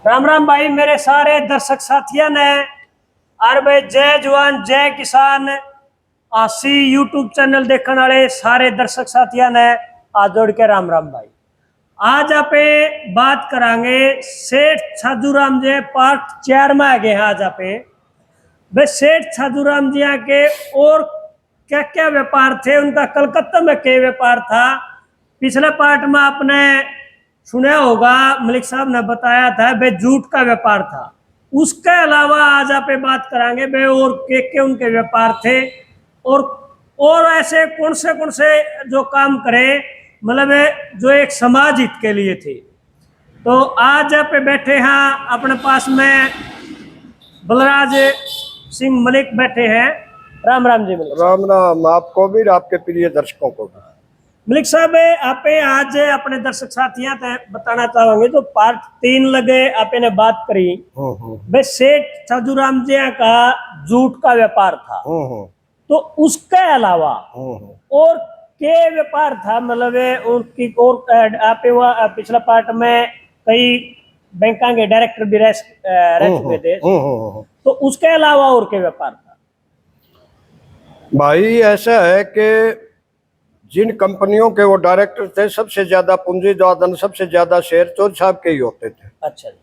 राम राम भाई मेरे सारे दर्शक साथियों ने। और भाई जय जवान जय किसान आसी यूट्यूब चैनल देखने वाले सारे दर्शक साथियों ने आज जोड़ के राम राम भाई। आज आप बात करांगे सेठ साधुराम जी पार्ट 4 में आ गए हैं। आज आप भाई सेठ साधुराम जी के और क्या क्या व्यापार थे, उनका कलकत्ता में क्या व्यापार था। पिछले पार्ट में आपने सुना होगा, मलिक साहब ने बताया था भाई जूट का व्यापार था। उसके अलावा आज आप बात करांगे भाई और के उनके व्यापार थे और ऐसे कौन से जो काम करे, मतलब जो एक समाज हित के लिए थे। तो आज आप बैठे हैं अपने पास में बलराज सिंह मलिक बैठे हैं। राम राम जी मलिक। राम राम आपको भी, आपके प्रिय दर्शकों को भी। मलिक साहब आप आज अपने दर्शक साथियों तक बताना चाहोगे तो पार्ट 3 लगे आपने बात करी भाई सेठ साधुराम जी का जूट का व्यापार था। तो उसके अलावा और क्या व्यापार था, मतलब उनकी और आप पिछला पार्ट में कई बैंकों के डायरेक्टर भी रह चुके थे। तो उसके अलावा और क्या व्यापार था भाई? ऐसा है कि जिन कंपनियों के वो डायरेक्टर थे, सबसे ज्यादा पूंजी दादन, सबसे ज्यादा शेयर चोर साहब के ही होते थे। अच्छा जी।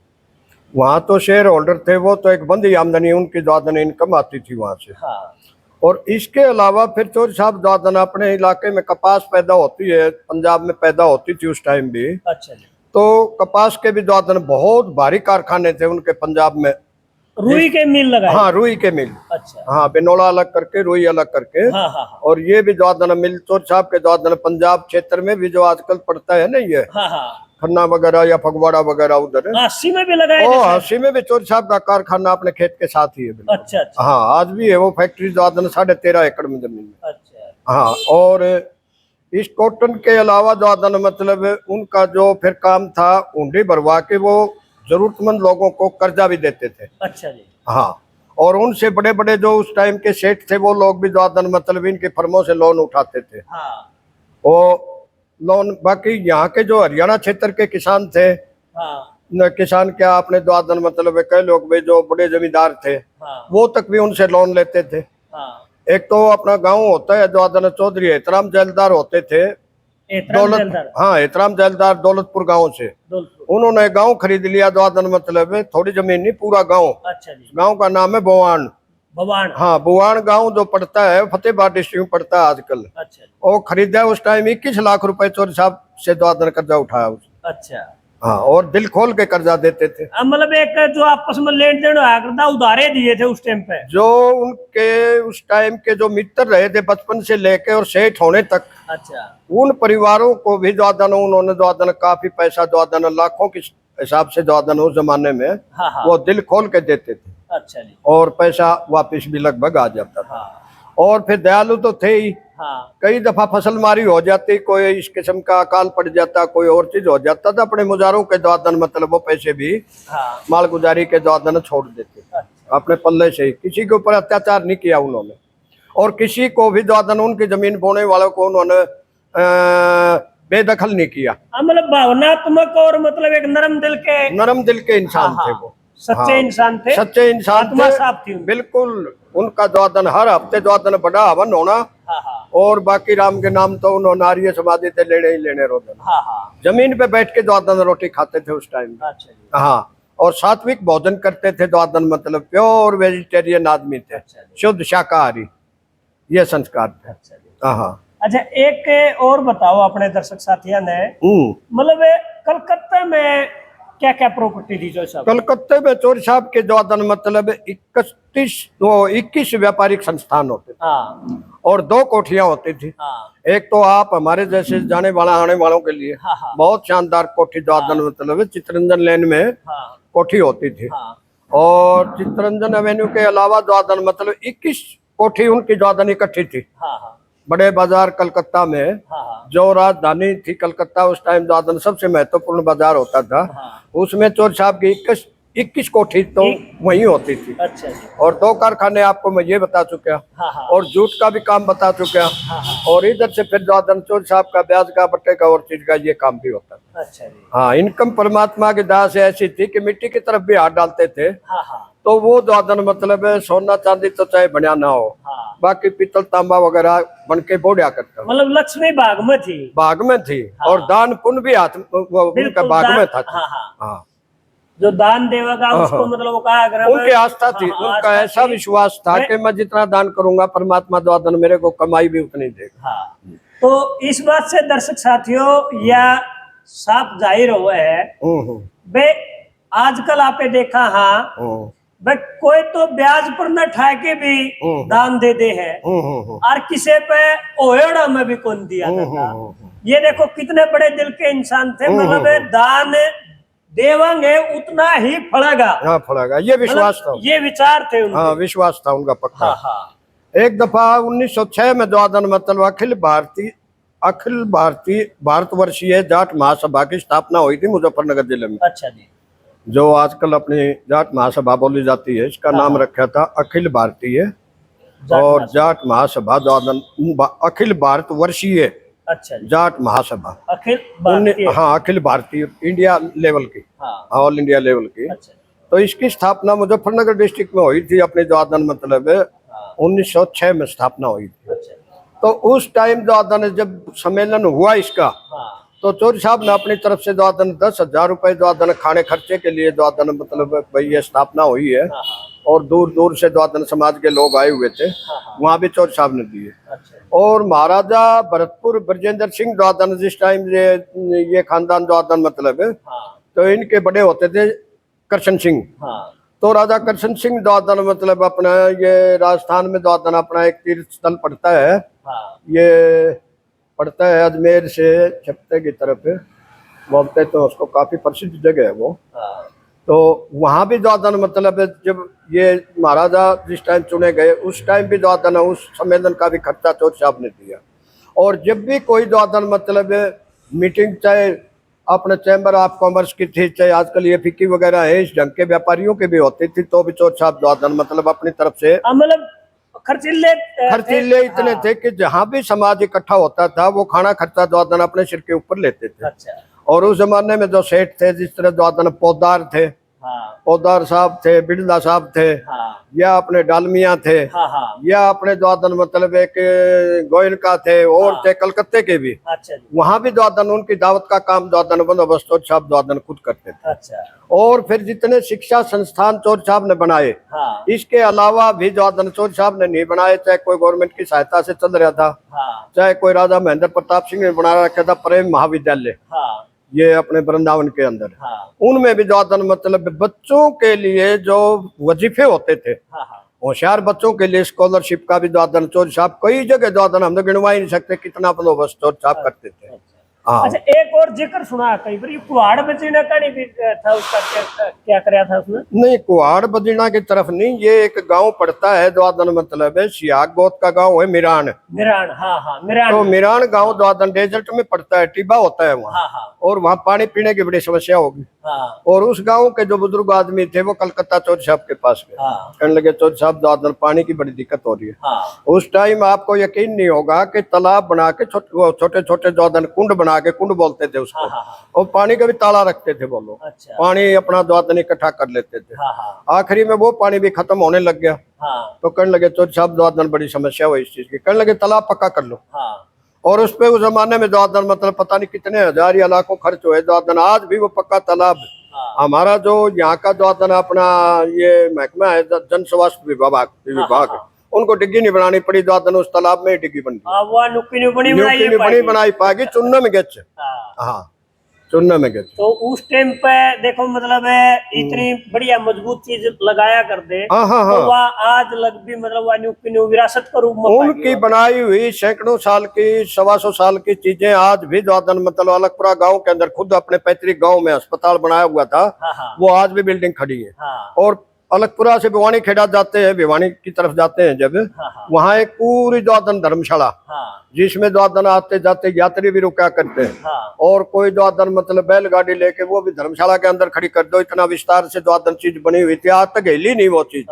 वहां तो शेयर होल्डर थे, वो तो एक बंदी आमदनी उनकी दादन इनकम आती थी वहां से। हाँ। और इसके अलावा फिर चोर साहब दादन अपने इलाके में कपास पैदा होती है, पंजाब में पैदा होती थी उस टाइम भी। अच्छा जी। तो कपास के भी दादन बहुत भारी कारखाने थे उनके पंजाब में। रुई के मिल लगाए। हाँ, रुई के मिल। अच्छा। हाँ, बिनोला अलग करके, रुई अलग करके। हाँ, हाँ। और ये भी द्वादन मिल चोर साहब के द्वादन पंजाब क्षेत्र में भी जो आजकल पड़ता है ना, ये हाँ, हाँ। खन्ना वगैरह या फगवाड़ा वगैरह उधर हांसी में भी लगाए। हांसी में भी चोर साहब का कारखाना अपने खेत के साथ ही है। अच्छा अच्छा। हाँ, आज भी है वो फैक्ट्री द्वादन 13.5 एकड़ में जमीन में। अच्छा। हाँ, और इस कॉटन के अलावा द्वादन मतलब उनका जो फिर काम था, हुंडी भरवा के वो जरूरतमंद लोगों को कर्जा भी देते थे। अच्छा जी। हाँ, और उनसे बड़े बड़े जो उस टाइम के सेठ थे वो लोग भी द्वादन मतलब इनके फर्मों से लोन उठाते थे। हाँ। वो लोन बाकी यहाँ के जो हरियाणा क्षेत्र के किसान थे, हाँ। न किसान क्या, अपने द्वादन मतलब कई लोग भी जो बड़े जमींदार थे, हाँ। वो तक भी उनसे लोन लेते थे। हाँ। एक तो अपना गांव होता है द्वादन चौधरी एहतराम जैलदार होते थे। हाँ, एहतराम जैलदार दौलतपुर गांव से। उन्होंने गांव खरीद लिया द्वादन मतलब, थोड़ी जमीन नहीं, पूरा गांव। अच्छा जी। गांव का नाम है बोवान। भवान। हाँ, बुवान गांव जो पड़ता है फतेहबाद डिस्ट्रिक्ट में पड़ता है आजकल। अच्छा। वो खरीदा उस टाइम 21 लाख रुपए चोर साहब से द्वादन कर्जा उठाया उसने। अच्छा। हाँ, और दिल खोल के कर्जा देते थे। मतलब एक जो आपस में लेन देन हुआ करता, उधारे दिए थे उस टाइम पे। जो उनके उस टाइम के जो मित्र रहे थे बचपन से लेके और सेठ होने तक। अच्छा। उन परिवारों को भी द्वादन उन्होंने द्वादन काफी पैसा द्वादन लाखों के हिसाब से द्वादन उस जमाने में। हाँ। वो दिल खोल के देते थे। अच्छा जी। और पैसा वापिस भी लगभग आ जाता था। हाँ। और फिर दयालु तो थे ही। हाँ। कई दफा फसल मारी हो जाती, कोई इस किस्म का अकाल पड़ जाता, कोई और चीज हो जाता था, अपने मुजारों के द्वादन मतलब वो पैसे भी हाँ। मालगुजारी के द्वादन छोड़ देते। अच्छा। अपने पल्ले से ही, किसी के ऊपर अत्याचार नहीं किया उन्होंने। और किसी को भी द्वादन उनकी जमीन बोने वालों को उन्होंने बेदखल नहीं किया। मतलब भावनात्मक और मतलब एक नरम दिल के इंसान थे वो। सच्चे इंसान थे, सच्चे इंसान थे, साफ थी बिल्कुल। उनका द्वादन हर हफ्ते द्वादन बड़ा हवन होना। और बाकी राम के नाम तो उन्होंने आर्य समाधि थे लेने ही लेने रोजन। जमीन पे बैठ के द्वादन रोटी खाते थे उस टाइम। हाँ, और सात्विक भोजन करते थे द्वादन मतलब प्योर वेजिटेरियन आदमी थे। शुद्ध शाकाहारी, ये संस्कार थे। हाँ। अच्छा, एक और बताओ अपने दर्शक साथियों ने, मतलब कलकत्ता में क्या क्या प्रॉपर्टी थी जो साहब? कलकत्ते में चोर साहब के द्वादन मतलब 21 व्यापारिक संस्थान होते थे। हाँ। और 2 कोठियां होती थी। हाँ। एक तो आप हमारे जैसे जाने वाला आने वालों के लिए हाँ। बहुत शानदार कोठी द्वादन हाँ। मतलब चित्तरंजन लेन में हाँ। कोठी होती थी। हाँ। और चित्तरंजन एवेन्यू के अलावा द्वादन मतलब 21 कोठी उनकी द्वादन इकट्ठी थी। हाँ। बड़े बाजार कलकत्ता में। हाँ। जो राजधानी थी कलकत्ता उस टाइम द्वादन सबसे महत्वपूर्ण बाजार होता था। हाँ। उसमें चोर साहब की 21 कोठी तो वहीं होती थी। अच्छा जी। और 2 कारखाने आपको मैं ये बता चुका। हाँ। और जूट का भी काम बता चुका। और इधर से फिर जो चौधरी साहब का ब्याज का बट्टे का और चीज का ये काम भी होता था। अच्छा जी। हाँ, इनकम परमात्मा की दास ऐसी थी कि मिट्टी की तरफ भी हाथ डालते थे। हाँ। तो वो जो मतलब सोना चांदी तो चाहे बढ़िया ना हो, बाकी पीतल तांबा वगैरह बन के बोढ़िया करता, मतलब लक्ष्मी बाग में थी। बाग में थी। और दान पुण्य भी हाथ उनका बाग में था। हाँ, जो दान देगा उसको मतलब वो कहा उनकी आस्था थी। उनका ऐसा विश्वास था कि मैं जितना दान करूंगा परमात्मा द्वारा मेरे को कमाई भी उतनी देगा। तो इस बात से दर्शक साथियों या साफ जाहिर हुआ है बे आजकल आपने देखा। हाँ बे कोई तो ब्याज पर न ठा के भी दान दे दे है और किसी पे ओएड़ा में भी कौन दिया था। ये देखो कितने बड़े दिल के इंसान थे। मतलब दान देवांगे उतना ही फड़ेगा। हाँ, फड़ेगा, ये विश्वास था। ये विचार थे उनके। हाँ, विश्वास था उनका पक्का। एक दफा 1906 में द्वादन मतलब अखिल भारतीय भारतवर्षीय जाट महासभा की स्थापना हुई थी मुजफ्फरनगर जिले में। अच्छा जी। जो आजकल अपनी जाट महासभा बोली जाती है, इसका नाम रखा था अखिल भारतीय और जाट महासभा द्वादन, अखिल भारतवर्षीय अच्छा जाट महासभा। हाँ, अखिल भारतीय इंडिया लेवल की, ऑल इंडिया लेवल की। अच्छा। तो इसकी स्थापना मुजफ्फरनगर डिस्ट्रिक्ट में हुई थी। अपने द्वादन मतलब 1906 में स्थापना हुई थी। अच्छा। तो उस टाइम द्वादन जब सम्मेलन हुआ इसका, तो चौधरी साहब ने अपनी तरफ से द्वादन 10,000 रुपए द्वादन खाने खर्चे के लिए द्वादन मतलब भाई ये स्थापना हुई है। और दूर दूर से द्वादन समाज के लोग आए हुए थे, वहाँ भी चौधरी साहब ने दिए। और महाराजा भरतपुर ब्रजेंद्र सिंह द्वादन जिस टाइम ये खानदान द्वादन मतलब है, तो इनके बड़े होते थे करशन सिंह। तो राजा करशन सिंह द्वादन मतलब अपना ये राजस्थान में द्वादन अपना एक तीर्थ स्थल पड़ता है। ये पड़ता है अजमेर से छपते की तरफ बोलते, तो उसको काफी प्रसिद्ध जगह है वो। तो वहां भी द्वादन मतलब जब ये महाराजा जिस टाइम चुने गए उस टाइम भी द्वादन उस सम्मेलन का भी खर्चा चौधरी साहब ने दिया। और जब भी कोई द्वादन मतलब मीटिंग, चाहे अपने चैम्बर ऑफ कॉमर्स की थी, चाहे आजकल ये फिक्की वगैरह है, इस ढंग के व्यापारियों की भी होती थी, तो भी चौधरी साहब द्वादन मतलब अपनी तरफ से मतलब खर्चीले इतने थे कि जहाँ भी समाज इकट्ठा होता था वो खाना खर्चा द्वादन अपने सिर के ऊपर लेते थे। अच्छा। और उस जमाने में जो सेठ थे, जिस तरह द्वादन पौदार थे, पौदार साहब थे, बिड़ला साहब थे, या अपने डालमिया थे, या अपने द्वादन मतलब एक गोयनका थे, और थे कलकत्ते के भी। अच्छा। वहाँ भी द्वादन उनकी दावत का काम द्वादन बंदोबस्त चौधरी साहब द्वादन खुद करते थे। अच्छा। और फिर जितने शिक्षा संस्थान चौधरी साहब ने बनाए, इसके अलावा भी द्वादन चौधरी साहब ने नहीं बनाए, चाहे कोई गवर्नमेंट की सहायता से चल रहा था, चाहे कोई राजा महेंद्र प्रताप सिंह ने बना रखा था प्रेम महाविद्यालय, ये अपने वृंदावन के अंदर। उनमें भी द्वादन मतलब बच्चों के लिए जो वजीफे होते थे, होशियार बच्चों के लिए स्कॉलरशिप का भी द्वादन चौधरी साहब कई जगह द्वादन हम तो गिनवा ही नहीं सकते कितना बंदोबस्त चौधरी साहब करते थे। हाँ। अच्छा, एक और जिक्र सुना कई बार, कुहाड़ बजीना का नहीं भी था, उसका क्या कराया था उसने? नहीं, कुहाड़ बजीना की तरफ नहीं, ये एक गांव पड़ता है द्वादन मतलब है सियाग गोत का गांव है मिरान। मिरान। तो मिरान गांव द्वादन डेजर्ट में पड़ता है, टिब्बा होता है वहाँ। और वहाँ पानी पीने की बड़ी समस्या होगी। और उस गांव के जो बुजुर्ग आदमी थे वो कलकत्ता चौधरी साहब के पास गए, कहने लगे चौधरी साहब द्वादन पानी की बड़ी दिक्कत हो रही है। उस टाइम आपको यकीन नहीं होगा कि तालाब बना के छोटे छोटे द्वादन कुंड बना के, कुंड बोलते थे उसको, और पानी का भी ताला रखते थे वो लोग। अच्छा। पानी अपना द्वादन इकट्ठा कर लेते थे। आखिरी में वो पानी भी खत्म होने लग गया। तो कहने लगे चौधरी साहब द्वादन बड़ी समस्या हुई इस चीज की, कहने लगे तालाब पक्का कर लो। और उस पे उस जमाने में द्वादन मतलब पता नहीं कितने हजार या लाखों खर्च हुए द्वादन, आज भी वो पक्का तालाब। हमारा जो यहाँ का द्वादन अपना ये महकमा है जन स्वास्थ्य विभाग, उनको डिग्गी नहीं बनानी पड़ी, द्वादन उस तालाब में डिग्गी बन गई, बनी बनाई पाएगी चुनने में गच। हाँ, चुनने में गच। तो उस टाइम पे देखो मतलब इतनी बढ़िया मजबूत चीज लगाया कर दे, तो वह आज लग भी मतलब विरासत का रूप में उनकी बनाई हुई सैकड़ों साल की, 125 साल की चीजें आज भी द्वादन मतलब अलगपुरा गांव के अंदर, खुद अपने पैतृक गांव में अस्पताल बनाया हुआ था, वो आज भी बिल्डिंग खड़ी है। और अलगपुरा से भिवानी खेड़ा जाते हैं, भिवानी की तरफ जाते हैं जब, वहाँ एक पूरी द्वादन धर्मशाला, जिसमें द्वादन आते जाते यात्री भी रुका करते हैं। और कोई द्वादन मतलब बैलगाड़ी लेके वो भी धर्मशाला के अंदर खड़ी कर दो, इतना विस्तार से द्वादन चीज बनी हुई थी, आज तक हिली नहीं वो चीज,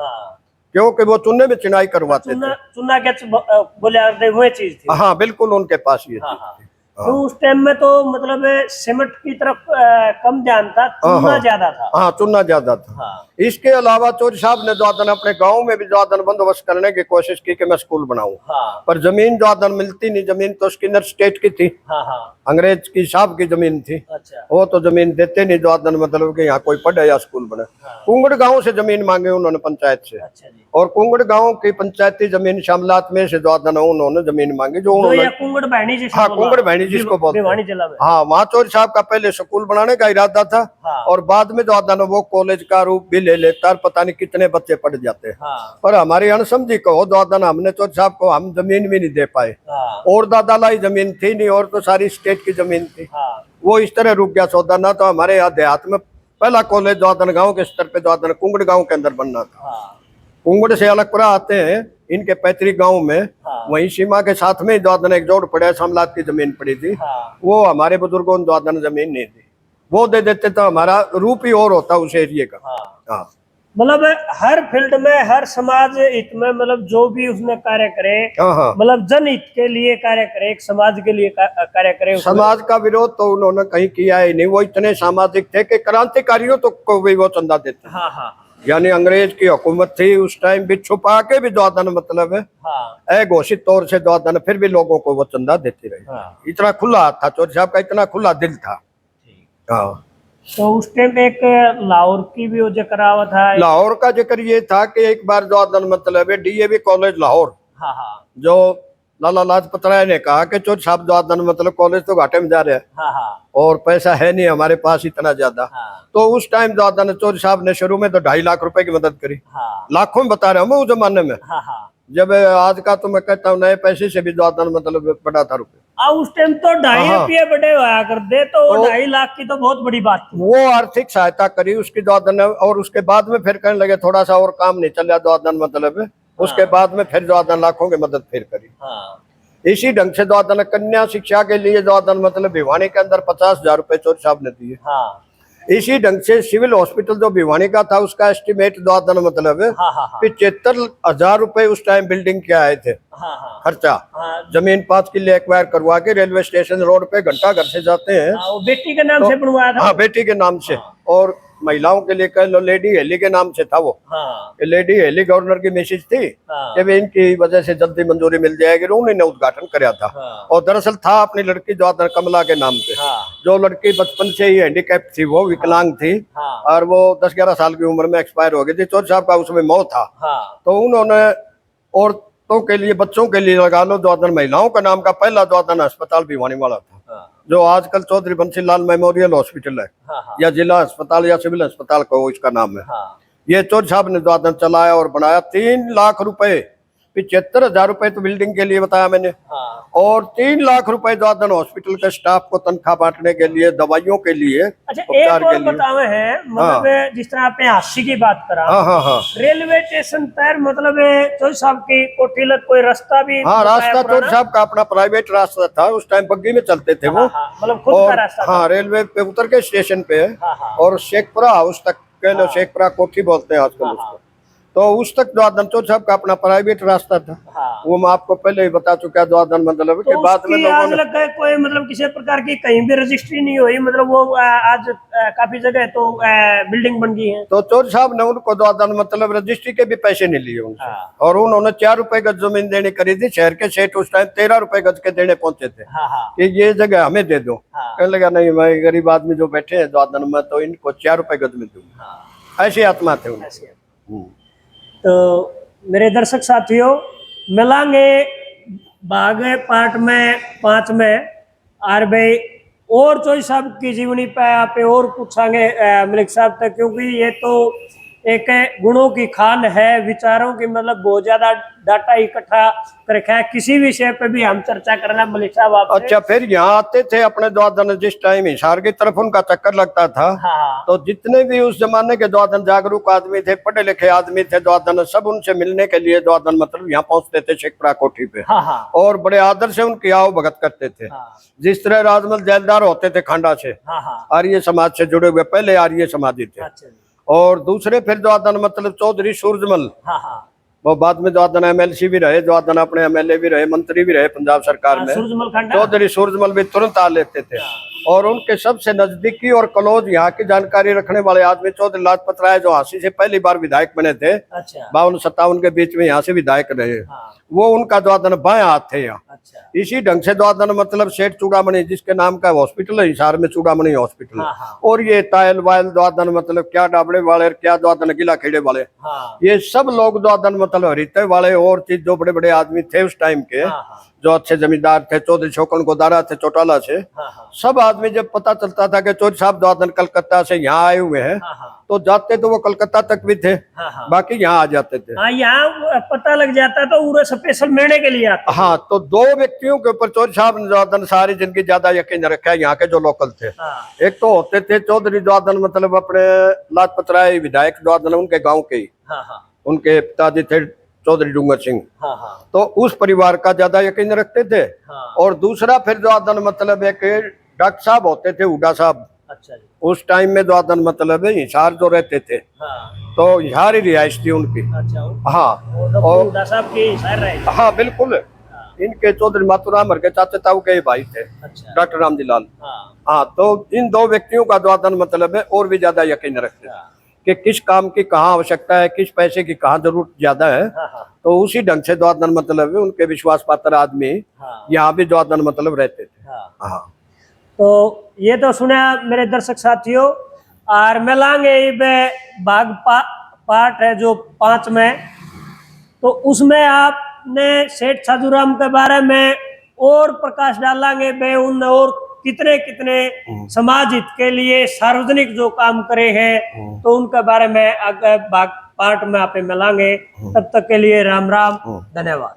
क्योंकि वो चुनने में चिनाई करवाते थे। चुना के बोले हुए चीज थी। हाँ बिल्कुल, उनके पास ये चीज थी। तो उस टाइम में तो मतलब सीमेंट की तरफ कम ध्यान था, चूना ज्यादा था। हाँ, चूना ज्यादा था। इसके अलावा चौधरी साहब ने द्वादन अपने गांव में भी द्वादन बंदोबस्त करने की कोशिश की कि मैं स्कूल बनाऊं, पर जमीन द्वादन मिलती नहीं। जमीन तो स्किनर स्टेट की थी, अंग्रेज की साहब की जमीन थी। अच्छा। वो तो जमीन देते नहीं द्वादन, मतलब कि यहाँ कोई पढ़े या स्कूल बने। कुंगड़ गांव से जमीन मांगी उन्होंने पंचायत से। अच्छा जी। और कुंगड़ गांव की पंचायती जमीन शामलात में से द्वादन उन्होंने जमीन मांगी, जो उन्होंने कुंगड़ बहनी जी। हाँ, कुंगड़ बहनी जिसको बोलते हैं। हाँ, वहाँ चौधरी साहब का पहले स्कूल बनाने का इरादा था, और बाद में द्वादन वो कॉलेज का रूप भी ले लेता है, पता नहीं कितने बच्चे पढ़ जाते हैं। पर हमारी अनसमझी कहो द्वादन, हमने चौधरी साहब को हम जमीन भी नहीं दे पाए। और दादा लाई जमीन थी नहीं, और तो सारी स्टेट की जमीन थी। वो इस तरह रुक गया सौदा। ना तो हमारे यहाँ देहात में पहला कॉलेज द्वादन गाँव के स्तर पे द्वादन कुंगड़ गाँव के अंदर बनना था। कुंगड़ से अलगपुरा आते हैं, इनके पैतृक गांव में, वहीं सीमा के साथ में द्वादन एक जोड़ पड़ा, सामलात की जमीन पड़ी थी। वो हमारे बुजुर्गों ने द्वादन जमीन नहीं दी, वो दे देते तो हमारा रूप ही और होता उस एरिया का। हाँ, मतलब हर फील्ड में, हर समाज हित में, मतलब जो भी उसने कार्य करे, मतलब जनहित के लिए कार्य करे, एक समाज के लिए कार्य करे। समाज का विरोध तो उन्होंने कहीं किया ही नहीं। वो इतने सामाजिक थे कि क्रांतिकारियों तो को भी वो चंदा देते। यानी अंग्रेज की हुकूमत थी उस टाइम भी, छुपा के भी द्वादन मतलब अघोषित तौर से द्वादन, फिर भी लोगों को वो चंदा देती रही। इतना खुला हाथ था चौधरी साहब का, इतना खुला दिल था। हाँ, तो उस टाइम एक लाहौर की भी वो जिक्र हुआ था। लाहौर का जिक्र ये था कि एक बार द्वादन मतलब डीएवी कॉलेज लाहौर, जो लाला लाजपत राय ने कहा कि चौधरी साहब द्वादन मतलब कॉलेज तो घाटे में जा रहे हैं, और पैसा है नहीं हमारे पास इतना ज्यादा। तो उस टाइम द्वादन चौधरी साहब ने शुरू में तो 2.5 लाख रुपए की मदद करी। लाखों में बता रहा हूँ उस जमाने में। जब आज का तो मैं कहता हूँ नए पैसे से भी द्वादन मतलब बड़ा था रुपये। उस टाइम तो 2.5 रुपये बड़े हुआ कर दे, तो 2.5 लाख की तो बहुत बड़ी बात थी। वो आर्थिक सहायता करी उसकी द्वादन ने, और उसके बाद में फिर कहने लगे थोड़ा सा और काम नहीं चला द्वादन मतलब, उसके बाद में फिर द्वादन लाखों की मदद फिर करी। इसी ढंग से द्वादन कन्या शिक्षा के लिए द्वादन मतलब भिवानी के अंदर 50,000 रुपए चौधरी साहब ने दिए। इसी ढंग से सिविल हॉस्पिटल जो भिवानी का था उसका एस्टिमेट द्वादन मतलब 75,000 रुपए उस टाइम बिल्डिंग के आए थे खर्चा। जमीन 5 किले एक्वायर करवा के रेलवे स्टेशन रोड पे घंटा घर से जाते हैं। बेटी के नाम से बनवाया था। हाँ, बेटी के नाम से। और महिलाओं के लिए कह लो लेडी हेली के नाम से था वो। लेडी हेली गवर्नर की मिसेज थी, जब इनकी वजह से जल्दी मंजूरी मिल जाएगी, उन्होंने उद्घाटन कराया था। और दरअसल था अपनी लड़की द्वादन कमला के नाम पे। जो लड़की बचपन से ही हैंडीकैप थी, वो विकलांग थी, और वो 10-11 साल की उम्र में एक्सपायर हो गई थी। चौधरी साहब का उसमें मौत था। तो उन्होंने औरतों के लिए, बच्चों के लिए लगा लो द्वादन महिलाओं का नाम का पहला द्वादन अस्पताल भिवानी वाला था, जो आजकल चौधरी बंसी लाल मेमोरियल हॉस्पिटल है, या जिला अस्पताल या सिविल अस्पताल को इसका नाम है। ये चौधरी साहब ने द्वादन चलाया और बनाया। 3 लाख रुपए, 75,000 रुपए तो बिल्डिंग के लिए बताया मैंने, और 3 लाख रुपए द्वादन हॉस्पिटल के स्टाफ को तनख्वाह बांटने के लिए, दवाइयों के लिए, उपचार के लिए। बतावे हैं मतलब जिस तरह आपने हादसे की बात करा, रेलवे स्टेशन पर मतलब चौधरी साहब की कोठी लग कोई रास्ता भी? हाँ, रास्ता चौधरी साहब का अपना प्राइवेट रास्ता था, उस टाइम बग्गी में चलते थे वो, मतलब खुद का रास्ता। हाँ, रेलवे पे उतर के स्टेशन पे है, और शेखपुरा हाउस तक कह लो, शेखपुरा कोठी बोलते हैं आजकल उसको, तो उस तक द्वादन चौधरी साहब का अपना प्राइवेट रास्ता था। वो मैं आपको पहले ही बता चुका द्वादन मतलब के बाद में लोगों ने कोई मतलब किसी प्रकार की कहीं भी रजिस्ट्री नहीं हुई, मतलब वो आज काफी जगह तो बिल्डिंग बन गई है। तो चौधरी साहब ने उनको द्वादन मतलब रजिस्ट्री के भी पैसे नहीं लिए उनसे, और उन्होंने 4 रुपए गज जमीन देनी करी थी। शहर के सेठ उस टाइम 13 रुपए गज के देने पहुंचे थे कि ये जगह हमें दे दो। कहने लगा नहीं, मैं गरीब आदमी जो बैठे हैं द्वादन में, तो इनको 4 रुपए गज में दूंगा। ऐसी आत्मा थे उनकी। तो मेरे दर्शक साथियों, मिलांगे भाग पार्ट में 5 में आर भाई और चौधरी साहब की जीवनी पे आप और पूछांगे मलिक साहब तक, क्योंकि ये तो एक गुणों की खान है, विचारों की मतलब बहुत ज्यादा डाटा इकट्ठा कर रखा है। किसी विषय पे भी हम चर्चा करना मलिक साहब आपसे। अच्छा, फिर यहाँ आते थे अपने द्वादन, जिस टाइम हिसार की तरफ उनका चक्कर लगता था, हाँ तो जितने भी उस जमाने के द्वादन जागरूक आदमी थे, पढ़े लिखे आदमी थे द्वादन, सब उनसे मिलने के लिए द्वादन मतलब यहाँ पहुंचते थे शेखपुरा कोठी पे। हाँ हाँ और बड़े आदर से उनकी आओ भगत करते थे। हाँ जिस तरह राजमल जेलदार होते थे खांडा से, हाँ हाँ। आर्य समाज से जुड़े हुए, पहले आर्य समाजी थे। अच्छा जी। और दूसरे फिर द्वादन मतलब चौधरी सूरजमल, हाँ हाँ वो बाद में द्वादन MLC भी रहे, द्वादन अपने MLA भी रहे, मंत्री भी रहे पंजाब सरकार हाँ, में। सूरजमल खंडा। चौधरी सूरजमल भी तुरंत आ लेते थे। और उनके सबसे नजदीकी और क्लोज यहाँ की जानकारी रखने वाले आदमी चौधरी लाजपत राय, जो हांसी से पहली बार विधायक बने थे, अच्छा 52-57 के बीच में यहाँ से विधायक रहे, हाँ वो उनका द्वादन बाएं हाथ थे यहाँ। अच्छा इसी ढंग से द्वादन मतलब सेठ चूड़ामणि, जिसके नाम का हॉस्पिटल है हिसार में, चूड़ामणि हॉस्पिटल। हाँ हाँ और ये तायल वायल द्वादन मतलब क्या डाबड़े वाले, क्या द्वादन गिला खेड़े वाले, हाँ ये सब लोग द्वादन मतलब हरिते वाले और चीज जो बड़े बड़े आदमी थे उस टाइम के, हाँ हाँ जो अच्छे जमींदार थे, चौधरी छोकन गोदारा थे चौटाला से, हाँ हाँ सब आदमी जब पता चलता था कि चौधरी साहब द्वादन कलकत्ता से यहाँ आए हुए हैं, हाँ हाँ तो जाते तो वो कलकत्ता तक भी थे, हाँ हाँ बाकी यहाँ आ जाते थे। हाँ, यहाँ पता लग जाता तो पूरे स्पेशल मिलने के लिए आते। हाँ, तो दो व्यक्तियों के ऊपर चौधरी साहब ने द्वादन सारी जिनकी ज्यादा यकीन रखा है यहाँ के जो लोकल थे। हाँ एक तो होते थे चौधरी द्वादन मतलब अपने लाजपत राय विधायक द्वादन, उनके गांव के ही, हाँ हाँ उनके पिताजी थे चौधरी डूंगर सिंह, हाँ हाँ तो उस परिवार का ज्यादा यकीन रखते थे। हाँ। और दूसरा फिर द्वादन मतलब एक डॉक्टर साहब होते थे, हुडा साहब, अच्छा जी। उस टाइम में द्वादन मतलब हिसार जो रहते थे, हाँ तो हिसार ही रिहाइश थी उनकी। अच्छा हाँ वो और हुड्डा साहब की सर रहे। हाँ बिल्कुल, इनके चौधरी मातूराम के चाचा ताऊ के ही भाई थे, अच्छा डॉक्टर रामजी लाल। हाँ हाँ, तो इन दो व्यक्तियों का द्वादन मतलब है और भी ज्यादा यकीन रखते थे हाँ कि किस काम की कहाँ आवश्यकता है, किस पैसे की कहाँ जरूरत ज्यादा है, हाँ हाँ तो उसी ढंग से द्वादन मतलब है उनके विश्वास पात्र आदमी हाँ यहाँ भी द्वादन मतलब रहते थे। हाँ। हाँ तो ये तो सुना मेरे दर्शक साथियों, और मिलांगे भाग पार्ट है जो 5 में, तो उसमें आपने सेठ साधुराम के बारे में और प्रकाश डालेंगे, बे उन और कितने कितने समाज हित के लिए सार्वजनिक जो काम करे हैं, तो उनके बारे में आगे भाग पार्ट में आप मिलांगे। तब तक के लिए राम राम, धन्यवाद।